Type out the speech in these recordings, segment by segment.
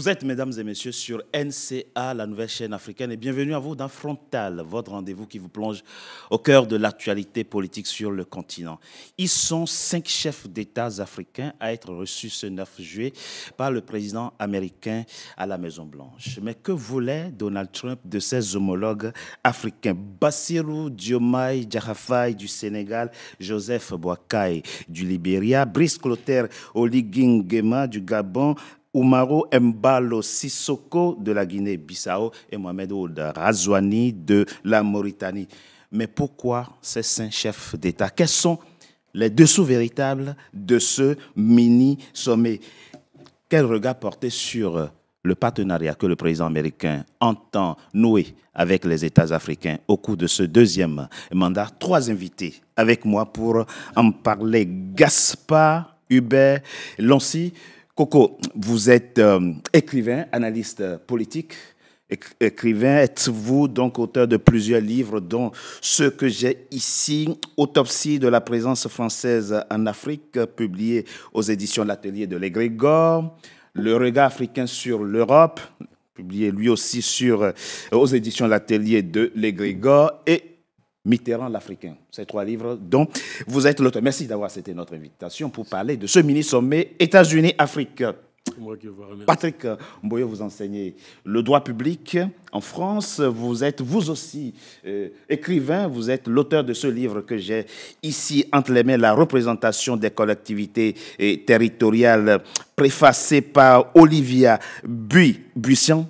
Vous êtes, mesdames et messieurs, sur NCA, la nouvelle chaîne africaine, et bienvenue à vous dans Frontal, votre rendez-vous qui vous plonge au cœur de l'actualité politique sur le continent. Ils sont 5 chefs d'État africains à être reçus ce 9 juillet par le président américain à la Maison-Blanche. Mais que voulait Donald Trump de ses homologues africains? Bassirou Diomaye Diakhar du Sénégal, Joseph Boakai du Libéria, Brice Clotaire Oligui Nguema du Gabon, Oumaro Embalo Sissoko de la Guinée-Bissau et Mohamed Ould Razouani de la Mauritanie. Mais pourquoi ces 5 chefs d'État? Quels sont les dessous véritables de ce mini-sommet? Quel regard porter sur le partenariat que le président américain entend nouer avec les États africains au cours de ce deuxième mandat? 3 invités avec moi pour en parler. Gaspard Hubert Loncy. Coco, vous êtes écrivain, analyste politique, écrivain. Êtes-vous donc auteur de plusieurs livres, dont ceux que j'ai ici, Autopsie de la présence française en Afrique, publié aux éditions L'Atelier de l'Égrégore, Le regard africain sur l'Europe, publié lui aussi aux éditions L'Atelier de l'Égrégore, et Mitterrand l'Africain. Ces 3 livres dont vous êtes l'auteur. Merci d'avoir accepté notre invitation pour parler de ce mini-sommet États-Unis-Afrique. Patrick Mboyo, vous enseignez le droit public en France. Vous êtes vous aussi écrivain. Vous êtes l'auteur de ce livre que j'ai ici entre les mains, La représentation des collectivités territoriales, préfacé par Olivia Buisson,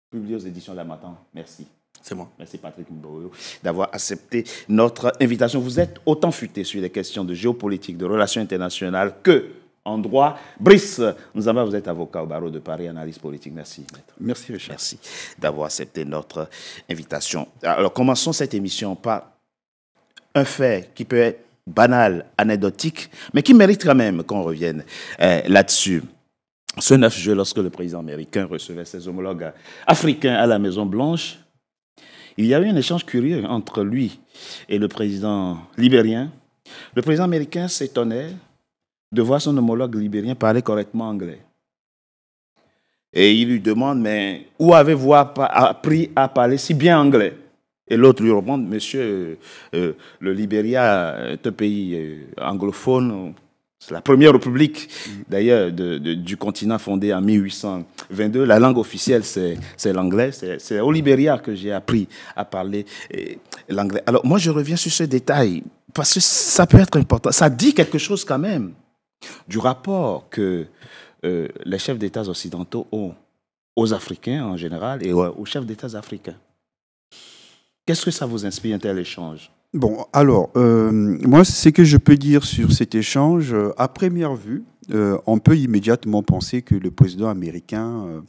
publié aux éditions La Matin. Merci. C'est moi. Merci Patrick Mboyo d'avoir accepté notre invitation. Vous êtes autant futé sur les questions de géopolitique, de relations internationales que en droit. Brice Nzamba, vous êtes avocat au barreau de Paris, analyste politique. Merci. Maître. Merci Richard. Merci d'avoir accepté notre invitation. Alors commençons cette émission par un fait qui peut être banal, anecdotique, mais qui mérite quand même qu'on revienne là-dessus. Ce 9 juillet, lorsque le président américain recevait ses homologues africains à la Maison-Blanche, il y avait un échange curieux entre lui et le président libérien. Le président américain s'étonnait de voir son homologue libérien parler correctement anglais. Et il lui demande, mais où avez-vous appris à parler si bien anglais? Et l'autre lui répond, monsieur, le Libéria est un pays anglophone. C'est la première république, d'ailleurs, du continent fondée en 1822. La langue officielle, c'est l'anglais. C'est au Libéria que j'ai appris à parler l'anglais. Alors, moi, je reviens sur ce détail, parce que ça peut être important. Ça dit quelque chose quand même du rapport que les chefs d'État occidentaux ont aux Africains en général et aux chefs d'État africains. Qu'est-ce que ça vous inspire, un tel échange? Bon, alors, moi, ce que je peux dire sur cet échange, à première vue, on peut immédiatement penser que le président américain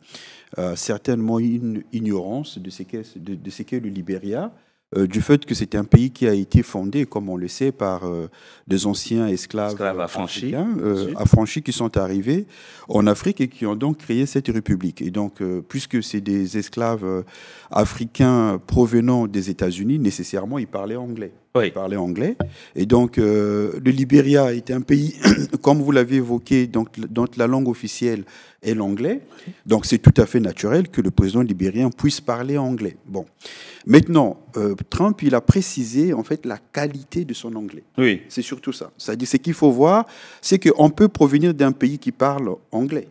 a certainement une ignorance de ce qu'est le Libéria, du fait que c'est un pays qui a été fondé, comme on le sait, par des anciens esclaves affranchis, affranchis qui sont arrivés en Afrique et qui ont donc créé cette république. Et donc, puisque c'est des esclaves africains provenant des États-Unis, nécessairement, ils parlaient anglais. Oui. Ils parlaient anglais. Et donc, le Libéria est un pays, comme vous l'avez évoqué, dont la langue officielle est l'anglais. Donc, c'est tout à fait naturel que le président libérien puisse parler anglais. Bon. Maintenant, Trump, il a précisé, en fait, la qualité de son anglais. Oui. C'est surtout ça. C'est-à-dire, ce qu'il faut voir, c'est qu'on peut provenir d'un pays qui parle anglais.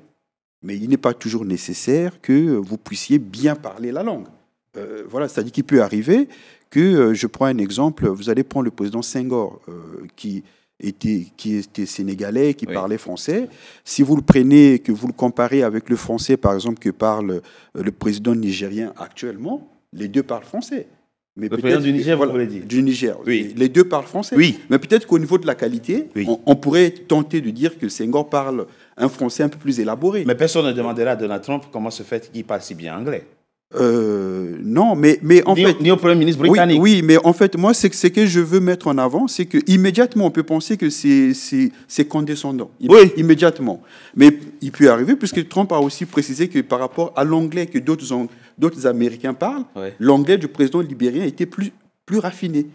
Mais il n'est pas toujours nécessaire que vous puissiez bien parler la langue. Voilà, c'est-à-dire qu'il peut arriver que, je prends un exemple, vous allez prendre le président Senghor, qui était sénégalais, qui parlait français. Si vous le prenez, que vous le comparez avec le français, par exemple, que parle le président nigérien actuellement, les deux parlent français. Mais le président du Niger, voilà, vous voulez dire? Du Niger, oui. Les deux parlent français. Oui. Mais peut-être qu'au niveau de la qualité, oui, on pourrait tenter de dire que Senghor parle un français un peu plus élaboré. Mais personne ne demandera à Donald Trump comment se fait qu'il parle si bien anglais. Non, mais en fait... Ni au Premier ministre britannique. Oui, mais en fait, moi, ce que je veux mettre en avant, c'est qu'immédiatement, on peut penser que c'est condescendant. Oui. Immédiatement. Mais il peut arriver, puisque Trump a aussi précisé que par rapport à l'anglais que d'autres Américains parlent, l'anglais du président libérien était plus raffiné.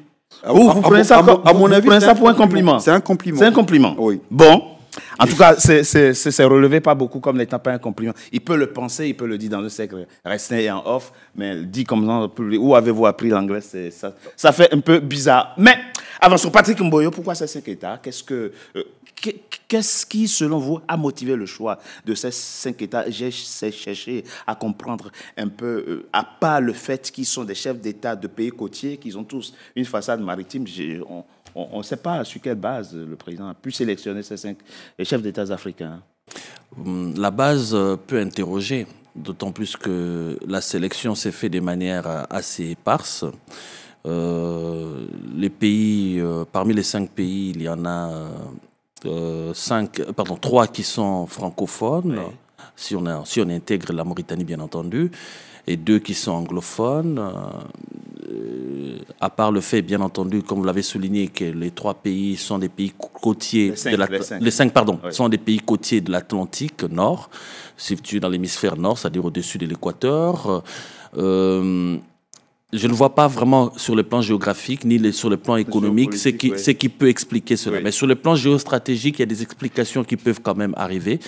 Vous prenez ça pour un compliment. C'est un compliment. C'est un compliment. Oui. Bon, En tout cas, c'est relevé pas beaucoup comme n'étant pas un compliment. Il peut le penser, il peut le dire dans le cercle resté et en off, mais dit comme ça, où avez-vous appris l'anglais, ça fait un peu bizarre. Mais avançons. Patrick Mboyo, pourquoi ces 5 États? Qu'est-ce qui, selon vous, a motivé le choix de ces 5 États? J'ai cherché à comprendre un peu, à part le fait qu'ils sont des chefs d'État de pays côtiers, qu'ils ont tous une façade maritime, on ne sait pas sur quelle base le président a pu sélectionner ces 5 chefs d'État africains. La base peut interroger, d'autant plus que la sélection s'est faite de manière assez éparse. Les pays, parmi les 5 pays, il y en a 3 qui sont francophones, oui. si on intègre la Mauritanie bien entendu, et 2 qui sont anglophones. À part le fait, bien entendu, comme vous l'avez souligné, que les 3 pays sont des pays côtiers les 5 oui. sont des pays côtiers de l'Atlantique Nord, situés dans l'hémisphère nord, c'est-à-dire au-dessus de l'équateur. Je ne vois pas vraiment sur le plan géographique ni sur le plan économique ce qui peut expliquer cela. Oui. Mais sur le plan géostratégique, il y a des explications qui peuvent quand même arriver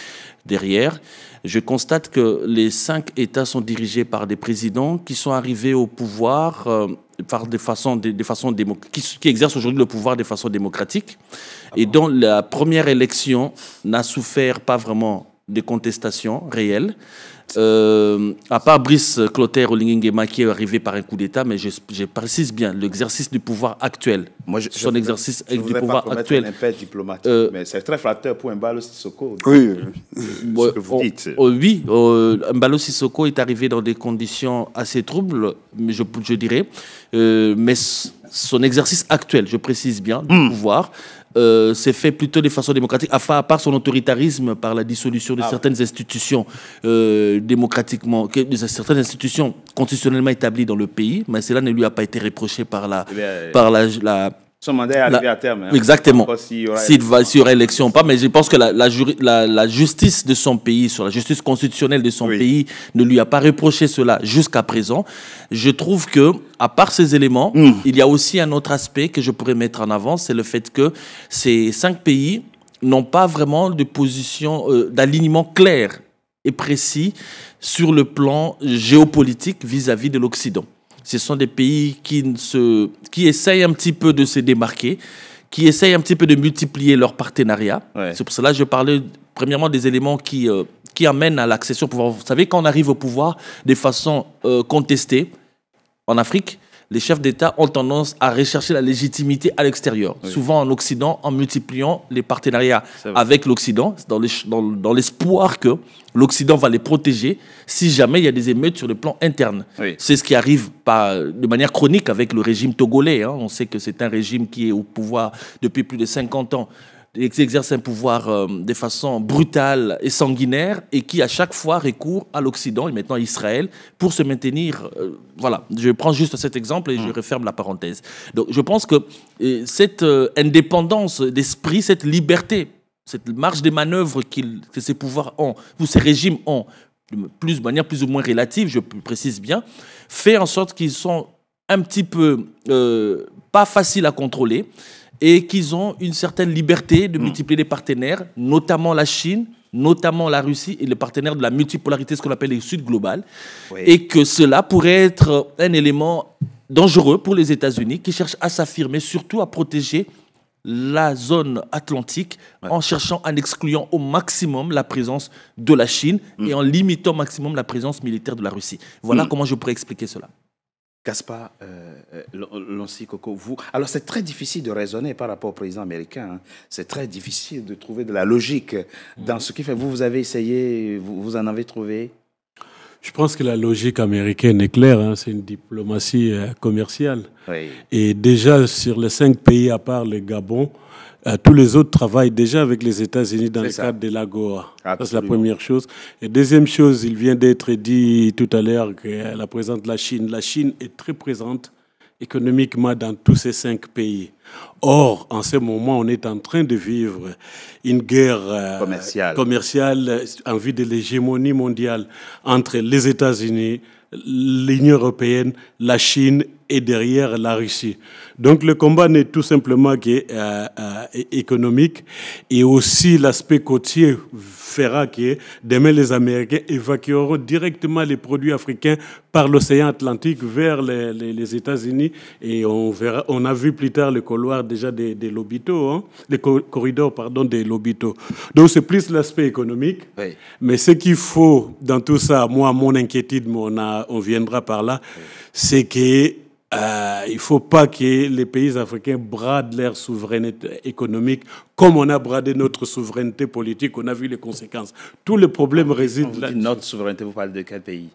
derrière. Je constate que les 5 États sont dirigés par des présidents qui sont arrivés au pouvoir qui exercent aujourd'hui le pouvoir de façon démocratique et dont la première élection n'a souffert pas vraiment de contestation réelle. À part Brice Clotaire Oligui qui est arrivé par un coup d'État, mais je précise bien l'exercice du pouvoir actuel. Moi, son exercice du pouvoir actuel. Un peu diplomatique, mais c'est très flatteur pour Embalo Sissoko. Oui, ce que vous dites. Oui, Embalo Sissoko est arrivé dans des conditions assez troubles, je dirais, mais son exercice actuel, je précise bien, du pouvoir. C'est fait plutôt de façon démocratique, à part son autoritarisme par la dissolution de certaines institutions certaines institutions constitutionnellement établies dans le pays, mais cela ne lui a pas été reproché par son mandat est arrivé à terme. Hein. Exactement. S'il y aura élection ou pas, mais je pense que la justice de son pays, sur la justice constitutionnelle de son pays, ne lui a pas reproché cela jusqu'à présent. Je trouve que, à part ces éléments, il y a aussi un autre aspect que je pourrais mettre en avant, c'est le fait que ces 5 pays n'ont pas vraiment de position, d'alignement clair et précis sur le plan géopolitique vis-à-vis de l'Occident. Ce sont des pays qui essayent un petit peu de se démarquer, qui essayent un petit peu de multiplier leurs partenariats. Ouais. C'est pour cela que je parlais premièrement des éléments qui amènent à l'accession au pouvoir. Vous savez, quand on arrive au pouvoir de façon contestée en Afrique, les chefs d'État ont tendance à rechercher la légitimité à l'extérieur, souvent en Occident, en multipliant les partenariats avec l'Occident, dans l'espoir que l'Occident va les protéger si jamais il y a des émeutes sur le plan interne. Oui. C'est ce qui arrive de manière chronique avec le régime togolais. Hein. On sait que c'est un régime qui est au pouvoir depuis plus de 50 ans, qui exerce un pouvoir de façon brutale et sanguinaire et qui à chaque fois recourt à l'Occident et maintenant à Israël pour se maintenir. Voilà, je prends juste cet exemple et je referme la parenthèse. Donc je pense que cette indépendance d'esprit, cette liberté, cette marge de manœuvre que ces pouvoirs ont, ou ces régimes ont, de manière plus ou moins relative, je précise bien, fait en sorte qu'ils sont un petit peu pas faciles à contrôler, et qu'ils ont une certaine liberté de multiplier les partenaires, notamment la Chine, notamment la Russie et les partenaires de la multipolarité, ce qu'on appelle le Sud global, et que cela pourrait être un élément dangereux pour les États-Unis qui cherchent à s'affirmer, surtout à protéger la zone atlantique en cherchant, en excluant au maximum la présence de la Chine et en limitant au maximum la présence militaire de la Russie. Voilà comment je pourrais expliquer cela. Gaspard Lonsi Coco, vous. Alors, c'est très difficile de raisonner par rapport au président américain. Hein. C'est très difficile de trouver de la logique dans ce qu'il fait. Vous avez essayé, vous en avez trouvé? Je pense que la logique américaine est claire. Hein. C'est une diplomatie commerciale. Oui. Et déjà, sur les 5 pays, à part le Gabon, tous les autres travaillent déjà avec les États-Unis dans le cadre de l'AGOA. Ça, c'est la première chose. Et deuxième chose, il vient d'être dit tout à l'heure que la présence de la Chine est très présente économiquement dans tous ces 5 pays. Or, en ce moment, on est en train de vivre une guerre commerciale en vue de l'hégémonie mondiale entre les États-Unis, l'Union européenne, la Chine et derrière la Russie. Donc le combat n'est tout simplement économique, et aussi l'aspect côtier fera que demain les Américains évacueront directement les produits africains par l'océan Atlantique vers les États-Unis, et on a vu plus tard le couloir déjà des Lobito, hein, les corridors des Lobito. Donc c'est plus l'aspect économique, oui. Mais ce qu'il faut dans tout ça, moi mon inquiétude, on viendra par là, oui. C'est que il ne faut pas que les pays africains bradent leur souveraineté économique comme on a bradé notre souveraineté politique. On a vu les conséquences. Tout le problème réside là. Notre souveraineté, vous parlez de quel pays?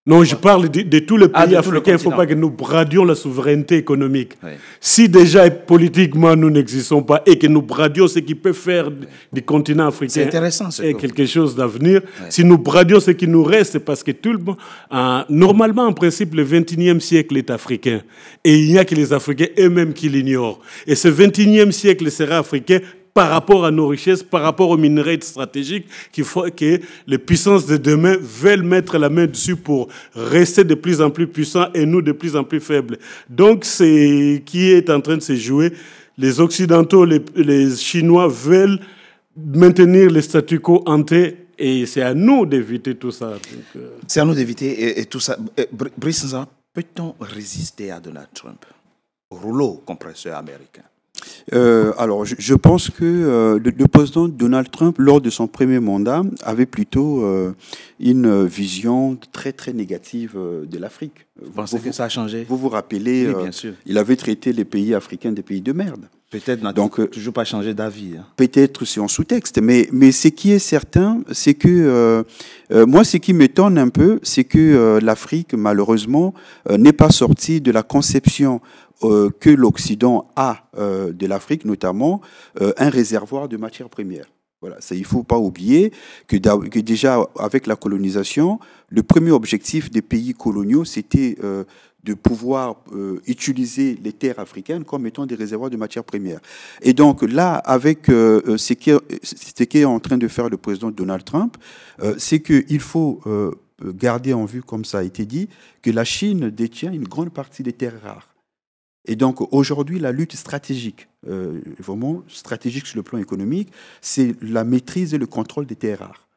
Non, je parle de tous les pays africains. Il ne faut pas que nous bradions la souveraineté économique. Oui. Si déjà politiquement nous n'existons pas et que nous bradions ce qui peut faire du continent africain, c'est intéressant, et quelque chose d'avenir. Oui. Si nous bradions ce qui nous reste, parce que tout le monde, normalement, en principe, le 21e siècle est africain. Et il n'y a que les Africains eux-mêmes qui l'ignorent. Et ce 21e siècle sera africain par rapport à nos richesses, par rapport aux minerais stratégiques, qu'il faut que les puissances de demain veulent mettre la main dessus pour rester de plus en plus puissants et nous de plus en plus faibles. Donc, c'est qui est en train de se jouer. Les Occidentaux, les Chinois veulent maintenir le statu quo ante, et c'est à nous d'éviter tout ça. C'est à nous d'éviter et tout ça. Brice Nzan, peut-on résister à Donald Trump, rouleau compresseur américain? Alors, je pense que le président Donald Trump, lors de son premier mandat, avait plutôt une vision très, très négative de l'Afrique. Vous pensez que ça a changé? Vous vous rappelez, oui, bien sûr. Il avait traité les pays africains des pays de merde. Peut-être n'a toujours pas changé d'avis. Hein. Peut-être c'est en sous-texte, mais ce qui est certain, c'est que moi, ce qui m'étonne un peu, c'est que l'Afrique, malheureusement, n'est pas sortie de la conception que l'Occident a de l'Afrique, notamment un réservoir de matières premières. Voilà, ça, il ne faut pas oublier que déjà, avec la colonisation, le premier objectif des pays coloniaux, c'était de pouvoir utiliser les terres africaines comme étant des réservoirs de matières premières. Et donc là, avec ce qu'est en train de faire le président Donald Trump, c'est qu'il faut garder en vue, comme ça a été dit, que la Chine détient une grande partie des terres rares. Et donc aujourd'hui, la lutte stratégique, vraiment stratégique sur le plan économique, c'est la maîtrise et le contrôle des terres rares.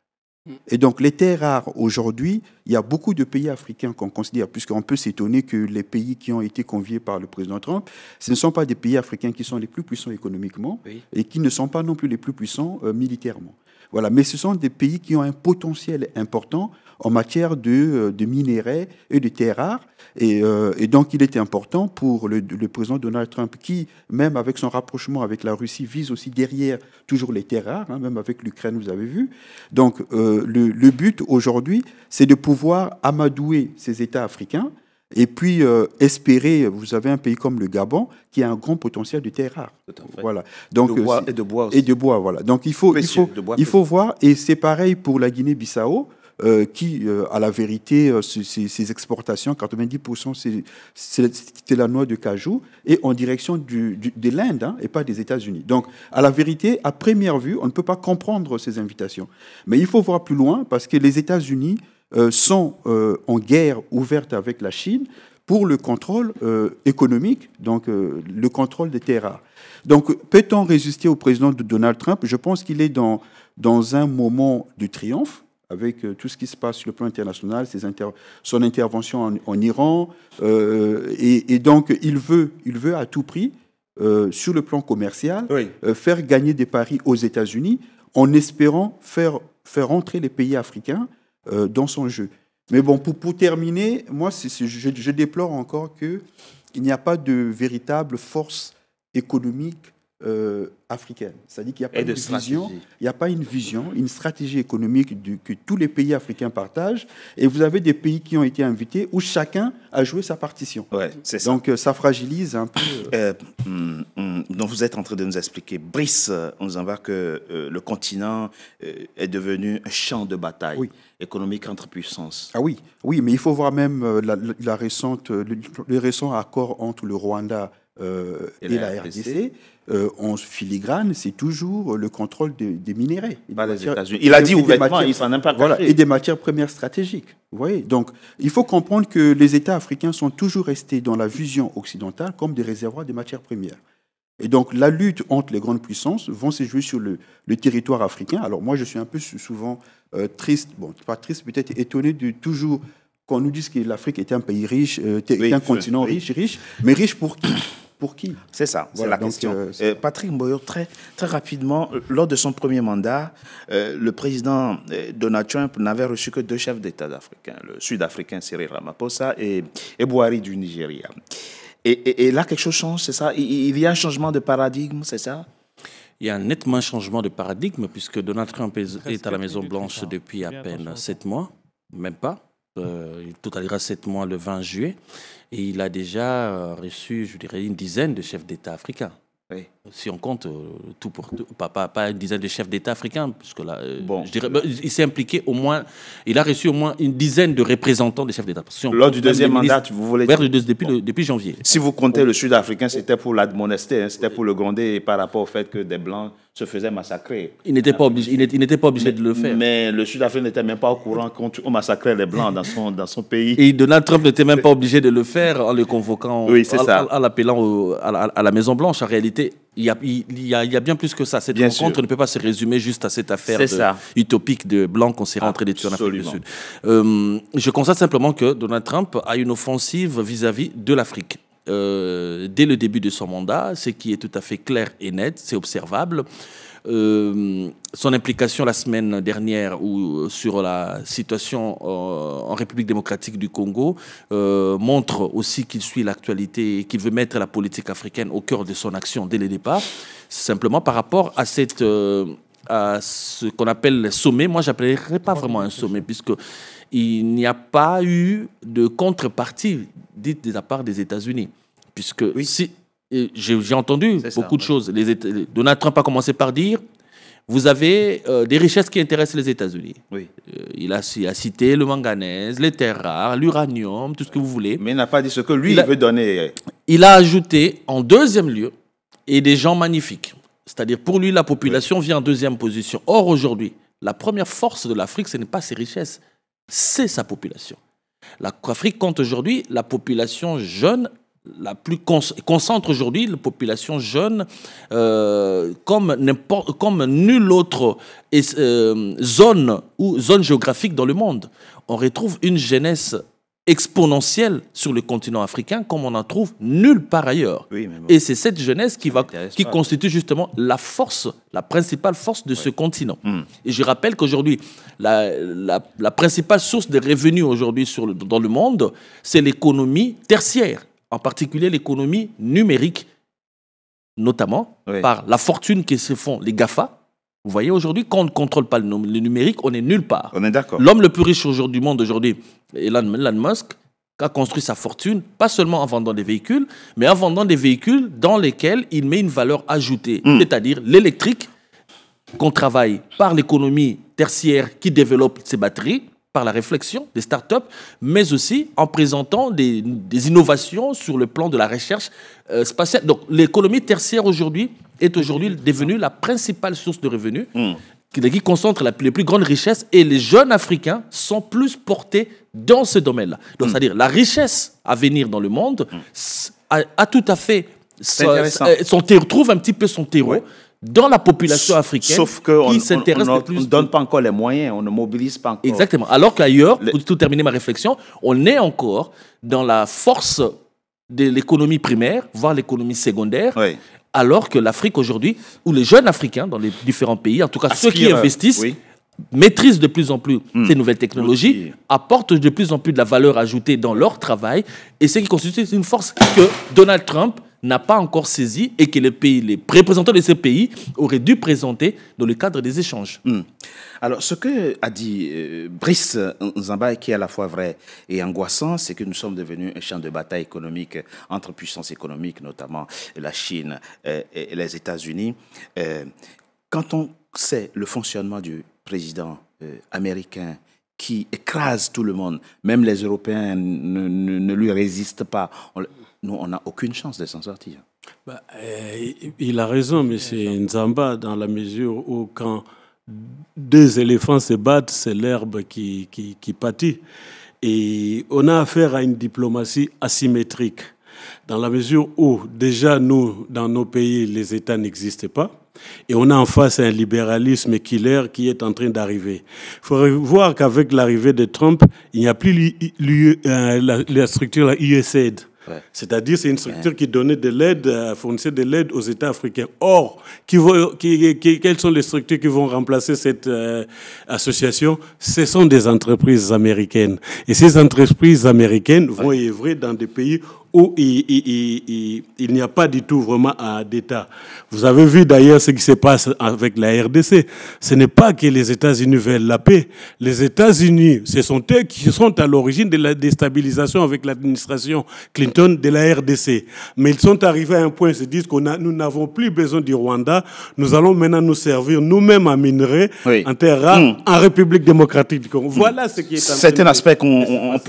Et donc les terres rares, aujourd'hui, il y a beaucoup de pays africains qu'on considère, puisqu'on peut s'étonner que les pays qui ont été conviés par le président Trump, ce ne sont pas des pays africains qui sont les plus puissants économiquement, oui, et qui ne sont pas non plus les plus puissants militairement. Voilà, mais ce sont des pays qui ont un potentiel important en matière de minerais et de terres rares. Et donc, il était important pour le président Donald Trump, qui, même avec son rapprochement avec la Russie, vise aussi derrière toujours les terres rares, hein, même avec l'Ukraine, vous avez vu. Donc, le but aujourd'hui, c'est de pouvoir amadouer ces États africains et puis espérer, vous avez un pays comme le Gabon qui a un grand potentiel de terres rares. Voilà. Donc, de bois, et de bois aussi. Et de bois, voilà. Donc il faut voir, et c'est pareil pour la Guinée-Bissau, qui, à la vérité, ses exportations, 90%, c'était la noix de cajou, et en direction de l'Inde, hein, et pas des États-Unis. Donc, à la vérité, à première vue, on ne peut pas comprendre ces invitations. Mais il faut voir plus loin, parce que les États-Unis sont en guerre ouverte avec la Chine pour le contrôle économique, donc le contrôle des terres rares. Donc, peut-on résister au président de Donald Trump? Je pense qu'il est dans un moment de triomphe, avec tout ce qui se passe sur le plan international, son intervention en Iran, et donc il veut à tout prix, sur le plan commercial, oui, faire gagner des paris aux États-Unis, en espérant faire entrer les pays africains dans son jeu. Mais bon, pour terminer, moi, je déplore encore qu'il n'y a pas de véritable force économique africaine. C'est-à-dire qu'il n'y a pas une vision, une stratégie économique que tous les pays africains partagent. Et vous avez des pays qui ont été invités où chacun a joué sa partition. Ouais, c'est ça. Donc ça fragilise un peu. Donc vous êtes en train de nous expliquer, Brice, on en va que le continent est devenu un champ de bataille, oui, économique entre puissances. Ah oui, mais il faut voir même le récent accord entre le Rwanda et la RDC, en filigrane, c'est toujours le contrôle des minéraux. Il a dit ouvertement, il s'en est pas caché. Voilà, et des matières premières stratégiques. Vous voyez, donc il faut comprendre que les États africains sont toujours restés dans la vision occidentale comme des réservoirs de matières premières. Et donc la lutte entre les grandes puissances vont se jouer sur le territoire africain. Alors moi, je suis un peu souvent triste, bon, pas triste, peut-être étonné de toujours qu'on nous dise que l'Afrique était un pays riche, un continent riche, mais riche pour qui? Pour qui? C'est ça, voilà, c'est la question. Patrick Mboyo, très rapidement, lors de son premier mandat, le président Donald Trump n'avait reçu que 2 chefs d'État africains, le Sud-Africain Cyril Ramaphosa et Buhari du Nigeria. Et là, quelque chose change, c'est ça? Il y a un changement de paradigme, c'est ça? Il y a un nettement changement de paradigme puisque Donald Trump est à la Maison-Blanche depuis à peine 7 mois, même pas. Il totalisera 7 mois le 20 juillet. Et il a déjà reçu, je dirais, une dizaine de chefs d'État africains. Oui. Si on compte tout pour tout, pas une dizaine de chefs d'État africains, puisque là, je dirais, il s'est impliqué au moins, il a reçu au moins une dizaine de représentants des chefs d'État. Si lors du deuxième mandat, vous voulez dire depuis janvier. Si vous comptez le Sud-Africain, c'était pour l'admonester, hein, c'était pour le gronder par rapport au fait que des Blancs se faisaient massacrer. Il n'était pas obligé, il n'était pas obligé de le faire. Mais le Sud-Africain n'était même pas au courant qu'on massacrait les Blancs dans son pays. Et Donald Trump n'était même pas obligé de le faire en le convoquant, en l'appelant à la Maison-Blanche. En réalité, il y a bien plus que ça. Cette rencontre ne peut pas se résumer juste à cette affaire utopique de Blancs qu'on s'est rentré des tués en Afrique du Sud. Je constate simplement que Donald Trump a une offensive vis-à-vis de l'Afrique. Dès le début de son mandat, ce qui est tout à fait clair et net, c'est observable. Son implication la semaine dernière sur la situation en République démocratique du Congo montre aussi qu'il suit l'actualité et qu'il veut mettre la politique africaine au cœur de son action dès le départ. Simplement par rapport à ce qu'on appelle le sommet. Moi, je n'appellerais pas vraiment un sommet puisque il n'y a pas eu de contrepartie dite de la part des États-Unis. Puisque si j'ai entendu beaucoup de choses. Donald Trump a commencé par dire vous avez des richesses qui intéressent les États-Unis. Oui. Il a cité le manganèse, les terres rares, l'uranium, tout ce que vous voulez. Mais il n'a pas dit ce que lui il veut donner. Il a ajouté en deuxième lieu et des gens magnifiques. C'est-à-dire pour lui, la population vient en deuxième position. Or, aujourd'hui, la première force de l'Afrique, ce n'est pas ses richesses, c'est sa population. L'Afrique compte aujourd'hui la population jeune la plus concentre aujourd'hui la population jeune comme nulle autre zone géographique dans le monde. On retrouve une jeunesse exponentielle sur le continent africain comme on en trouve nulle part ailleurs. Oui, bon. Et c'est cette jeunesse qui constitue justement la principale force de ce continent. Et je rappelle qu'aujourd'hui, la principale source de revenus aujourd'hui dans le monde, c'est l'économie tertiaire. En particulier l'économie numérique, notamment par la fortune que se font les GAFA. Vous voyez, aujourd'hui, quand on ne contrôle pas le numérique, on est nulle part. On est d'accord. L'homme le plus riche du monde aujourd'hui, Elon Musk, a construit sa fortune, pas seulement en vendant des véhicules, mais en vendant des véhicules dans lesquels il met une valeur ajoutée, c'est-à-dire l'électrique, qu'on travaille par l'économie tertiaire qui développe ses batteries, par la réflexion des startups, mais aussi en présentant des innovations sur le plan de la recherche spatiale. Donc l'économie tertiaire aujourd'hui est devenue la principale source de revenus qui concentre les plus grandes richesses, et les jeunes Africains sont plus portés dans ce domaine-là. Donc c'est-à-dire la richesse à venir dans le monde a tout à fait trouve un petit peu son terreau dans la population africaine. Sauf qu'on ne donne pas encore les moyens, on ne mobilise pas encore. Exactement. Alors qu'ailleurs, pour tout terminer ma réflexion, on est encore dans la force de l'économie primaire, voire l'économie secondaire, alors que l'Afrique aujourd'hui, ou les jeunes Africains dans les différents pays, en tout cas ceux qui investissent, maîtrisent de plus en plus ces nouvelles technologies, apportent de plus en plus de la valeur ajoutée dans leur travail, et ce qui constitue une force que Donald Trump n'a pas encore saisi et que les représentants de ces pays auraient dû présenter dans le cadre des échanges. Alors, ce que a dit Brice Nzamba, qui est à la fois vrai et angoissant, c'est que nous sommes devenus un champ de bataille économique entre puissances économiques, notamment la Chine et les États-Unis. Quand on sait le fonctionnement du président américain qui écrase tout le monde, même les Européens ne lui résistent pas, nous, on n'a aucune chance de s'en sortir. Il a raison, M. Nzamba, dans la mesure où quand deux éléphants se battent, c'est l'herbe qui pâtit. Et on a affaire à une diplomatie asymétrique, dans la mesure où, déjà, nous, dans nos pays, les États n'existent pas. Et on a en face un libéralisme killer qui est en train d'arriver. Il faudrait voir qu'avec l'arrivée de Trump, il n'y a plus la structure, la USAID. Ouais. C'est-à-dire, c'est une structure qui donnait de l'aide, fournissait de l'aide aux États africains. Or, quelles sont les structures qui vont remplacer cette association? Ce sont des entreprises américaines. Et ces entreprises américaines vont œuvrer dans des pays où il n'y a pas du tout vraiment d'État. Vous avez vu d'ailleurs ce qui se passe avec la RDC. Ce n'est pas que les États-Unis veulent la paix. Les États-Unis, ce sont eux qui sont à l'origine de la déstabilisation avec l'administration Clinton de la RDC. Mais ils sont arrivés à un point, ils se disent que nous n'avons plus besoin du Rwanda. Nous allons maintenant nous servir nous-mêmes à minerais en terre rare en République démocratique du Congo. Voilà ce qui est en train. C'est un aspect qu'on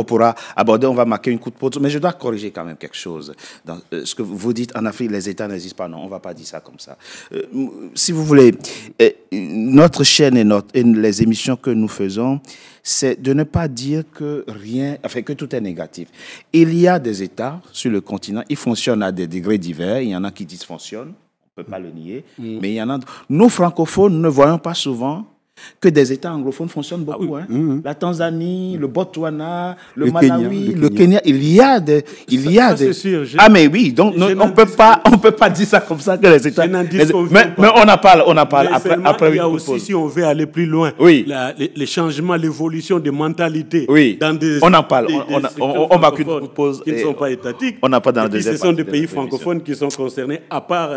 pourra aborder. On va marquer une coup de pause. Mais je dois corriger quand même quelque chose. Dans ce que vous dites, en Afrique, les États n'existent pas. Non, on ne va pas dire ça comme ça. Si vous voulez, notre chaîne et les émissions que nous faisons, c'est de ne pas dire que que tout est négatif. Il y a des États sur le continent, ils fonctionnent à des degrés divers. Il y en a qui dysfonctionnent, on ne peut pas le nier. Mais il y en a. Nous, francophones, ne voyons pas souvent que des États anglophones fonctionnent beaucoup. La Tanzanie, le Botswana, le Malawi, le Kenya. Il y a des. Mais oui, donc on peut pas dire ça comme ça que les États. Mais on en parle après. Il y a aussi, si on veut aller plus loin, les changements, l'évolution des mentalités. Dans des, on en parle. On marque une pause. Qui ne sont pas étatiques. On n'a pas dans la deuxième. Ce sont des pays francophones qui sont concernés, à part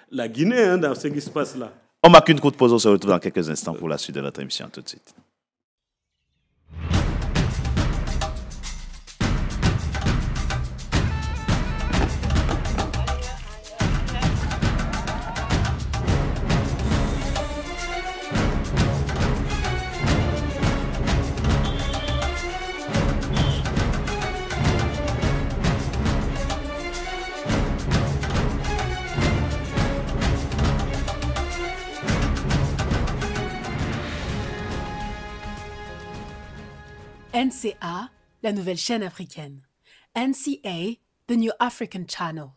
la Guinée, dans ce qui se passe là. On marque une courte pause, on se retrouve dans quelques instants pour la suite de notre émission. Tout de suite. NCA, la nouvelle chaîne africaine. NCA, the New African Channel.